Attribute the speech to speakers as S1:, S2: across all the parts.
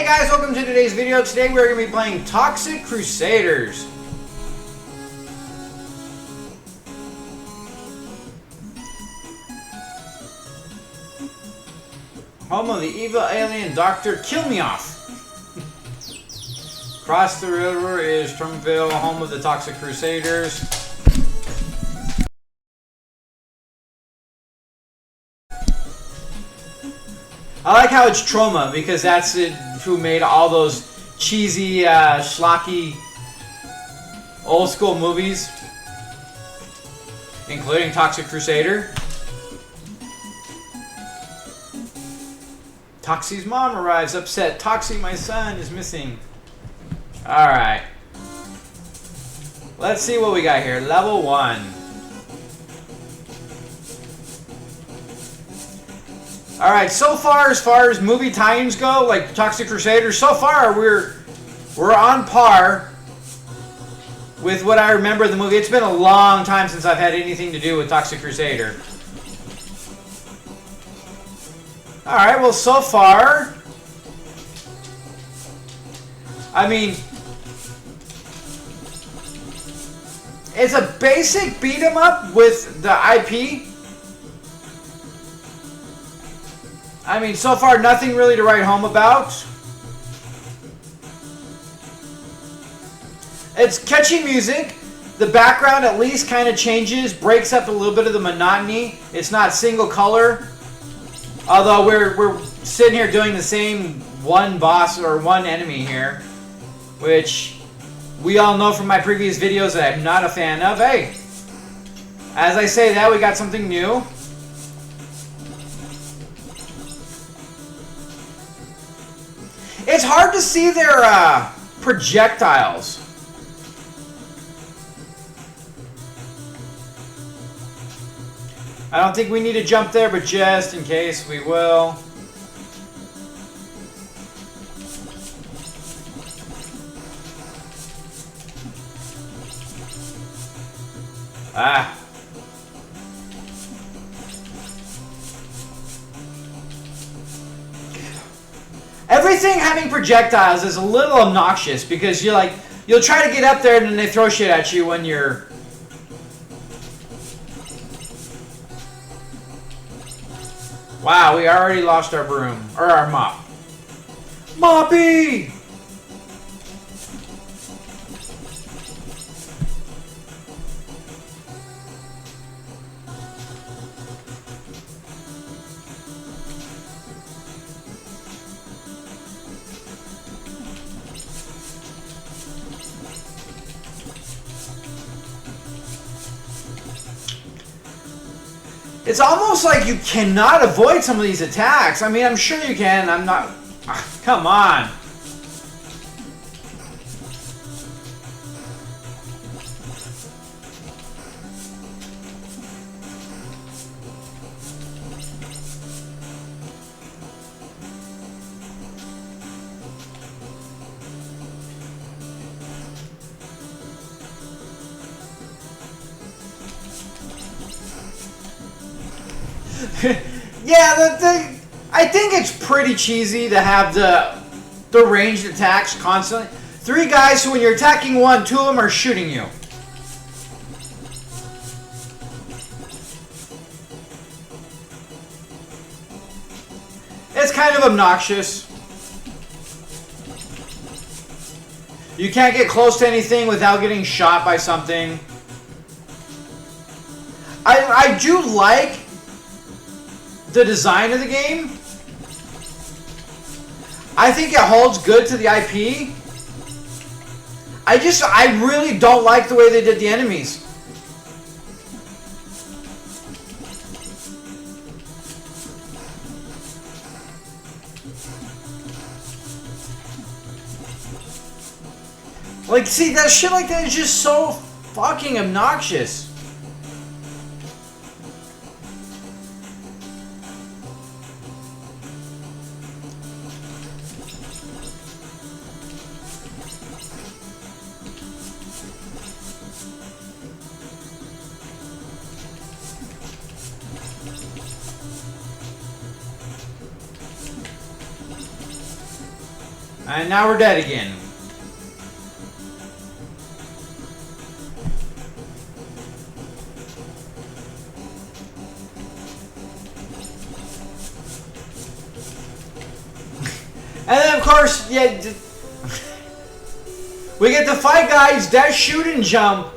S1: guys, welcome to today's video. Today we're going to be playing Toxic Crusaders. Home of the evil alien Dr. Killmeoff. Across the river is Trumville, home of the Toxic Crusaders. I like how it's Troma because that's it, who made all those cheesy, schlocky, old school movies, including Toxic Crusader. Toxie's mom arrives upset. Toxie, my son, is missing. Alright. Let's see what we got here. Level 1. Alright, so far as movie tie-ins go, like Toxic Crusaders, so far we're on par with what I remember of the movie. It's been a long time since I've had anything to do with Toxic Crusader. Alright, well, so far, I mean, it's a basic beat 'em up with the IP. I mean, so far, nothing really to write home about. It's catchy music. The background at least kind of changes, breaks up a little bit of the monotony. It's not single color. Although we're sitting here doing the same one boss or one enemy here, which we all know from my previous videos that I'm not a fan of. Hey, as I say that, we got something new. It's hard to see their projectiles. I don't think we need to jump there, but just in case, we will. Ah. Everything having projectiles is a little obnoxious because you'll try to get up there and then they throw shit at you when you're... Wow, we already lost our broom. Or our mop. Moppy! It's almost like you cannot avoid some of these attacks. I mean, I'm sure you can. I'm not... Come on. Yeah, I think it's pretty cheesy to have the ranged attacks constantly. 3 guys, so when you're attacking one, 2 of them are shooting you. It's kind of obnoxious. You can't get close to anything without getting shot by something. I do like the design of the game. I think it holds good to the IP. I really don't like the way they did the enemies. Like, see, that shit like that is just so fucking obnoxious. And now we're dead again. And then, of course, yeah, we get to fight guys that shoot and jump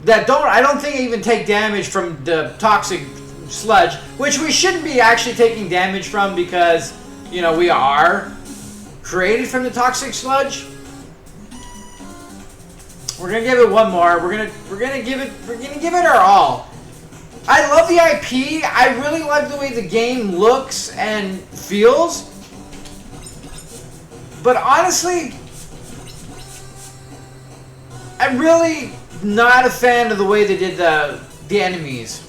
S1: that I don't think even take damage from the toxic sludge, which we shouldn't be actually taking damage from because, you know, we are created from the toxic sludge. We're gonna give it one more. We're gonna give it our all. I love the IP. I really like the way the game looks and feels. But honestly, I'm really not a fan of the way they did the enemies.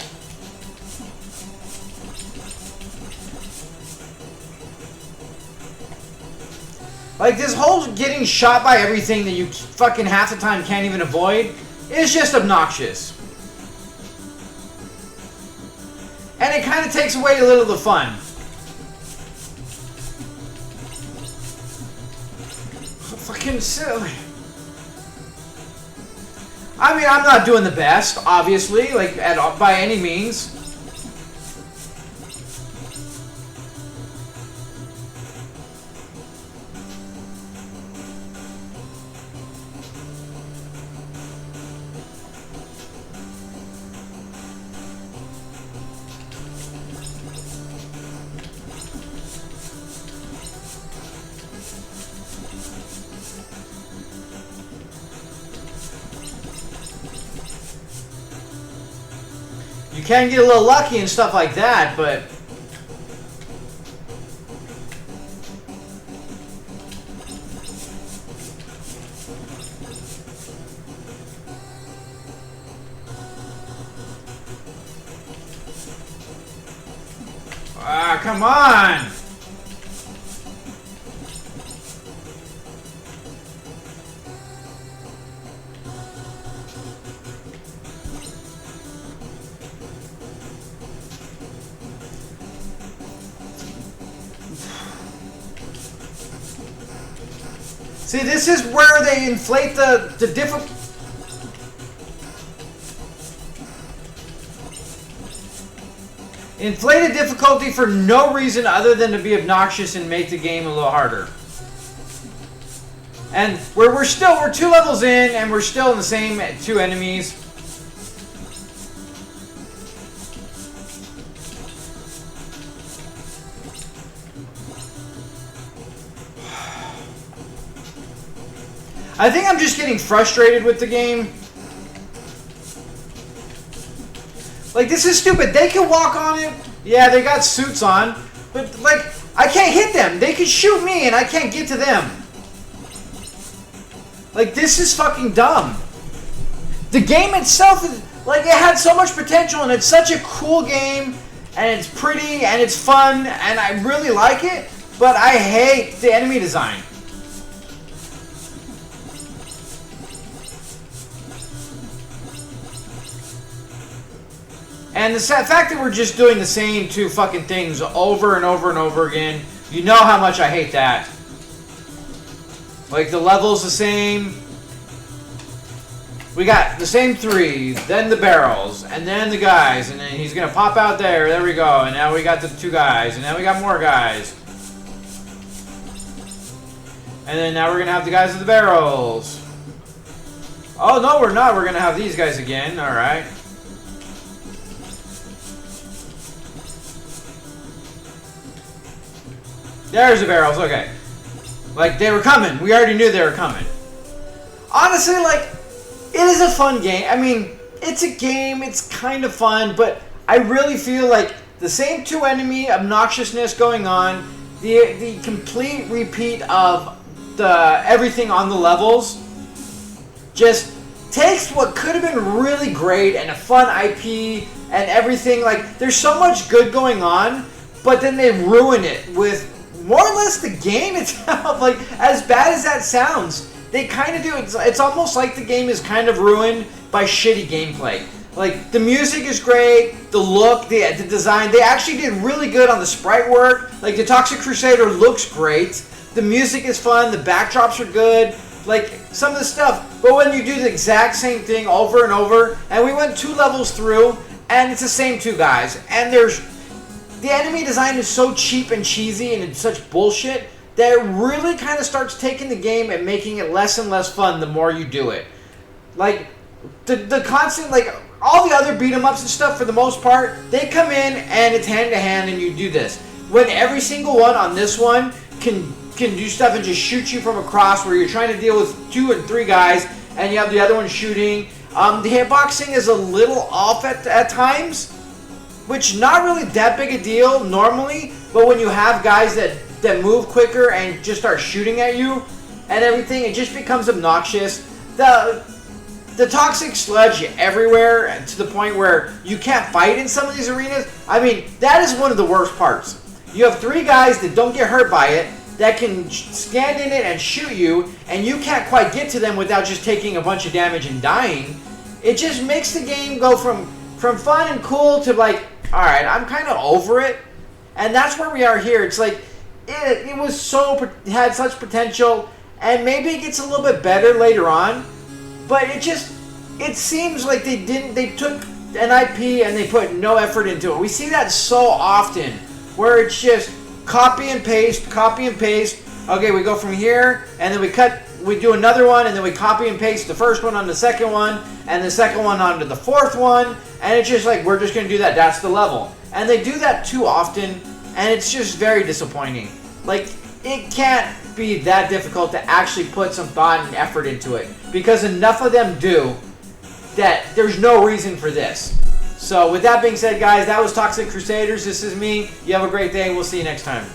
S1: Like, this whole getting shot by everything that you fucking half the time can't even avoid is just obnoxious. And it kind of takes away a little of the fun. Fucking silly. I mean, I'm not doing the best, obviously, like, by any means. You can get a little lucky and stuff like that, but come on! See, this is where they inflate the difficulty. Inflated difficulty for no reason other than to be obnoxious and make the game a little harder. And we're 2 levels in and we're still in the same 2 enemies. I think I'm just getting frustrated with the game. Like, this is stupid. They can walk on it. Yeah, they got suits on. But, like, I can't hit them. They can shoot me and I can't get to them. Like, this is fucking dumb. The game itself, like, it had so much potential and it's such a cool game. And it's pretty and it's fun and I really like it. But I hate the enemy design. And the fact that we're just doing the same 2 fucking things over and over and over again, you know how much I hate that. Like, the level's the same. We got the same 3, then the barrels, and then the guys, and then he's gonna pop out there. There we go. And now we got the 2 guys, and now we got more guys. And then now we're gonna have the guys with the barrels. Oh, no, we're not. We're gonna have these guys again. All right. There's the barrels, okay. Like, they were coming. We already knew they were coming. Honestly, like, it is a fun game. I mean, it's a game. It's kind of fun, but I really feel like the same 2 enemy obnoxiousness going on, the complete repeat of the everything on the levels, just takes what could have been really great and a fun IP and everything. Like, there's so much good going on, but then they ruin it with more or less the game itself. Like, as bad as that sounds, they kind of do. It's almost like the game is kind of ruined by shitty gameplay. Like, the music is great, the look, the design. They actually did really good on the sprite work. Like, the Toxic Crusader looks great. The music is fun. The backdrops are good. Like, some of the stuff. But when you do the exact same thing over and over, and we went 2 levels through, and it's the same 2 guys, and the enemy design is so cheap and cheesy and it's such bullshit that it really kind of starts taking the game and making it less and less fun the more you do it. Like, the constant, like, all the other beat 'em ups and stuff, for the most part, they come in and it's hand to hand and you do this. When every single one on this one can do stuff and just shoot you from across, where you're trying to deal with 2 and 3 guys and you have the other one shooting. The hitboxing is a little off at times, which not really that big a deal normally, but when you have guys that move quicker and just start shooting at you and everything, it just becomes obnoxious. The toxic sludge everywhere, to the point where you can't fight in some of these arenas. I mean, that is one of the worst parts. You have 3 guys that don't get hurt by it, that can stand in it and shoot you, and you can't quite get to them without just taking a bunch of damage and dying. It just makes the game go from fun and cool to like, alright, I'm kind of over it. And that's where we are here. It's like, it had such potential, and maybe it gets a little bit better later on, but it seems like they took an IP and they put no effort into it. We see that so often, where it's just copy and paste. Okay, we go from here, and then we do another one, and then we copy and paste the first one on the second one, and the second one onto the fourth one, and it's just like, we're just going to do that. That's the level. And they do that too often, and it's just very disappointing. Like, it can't be that difficult to actually put some thought and effort into it, because enough of them do that there's no reason for this. So with that being said, guys, that was Toxic Crusaders. This is me. You have a great day. We'll see you next time.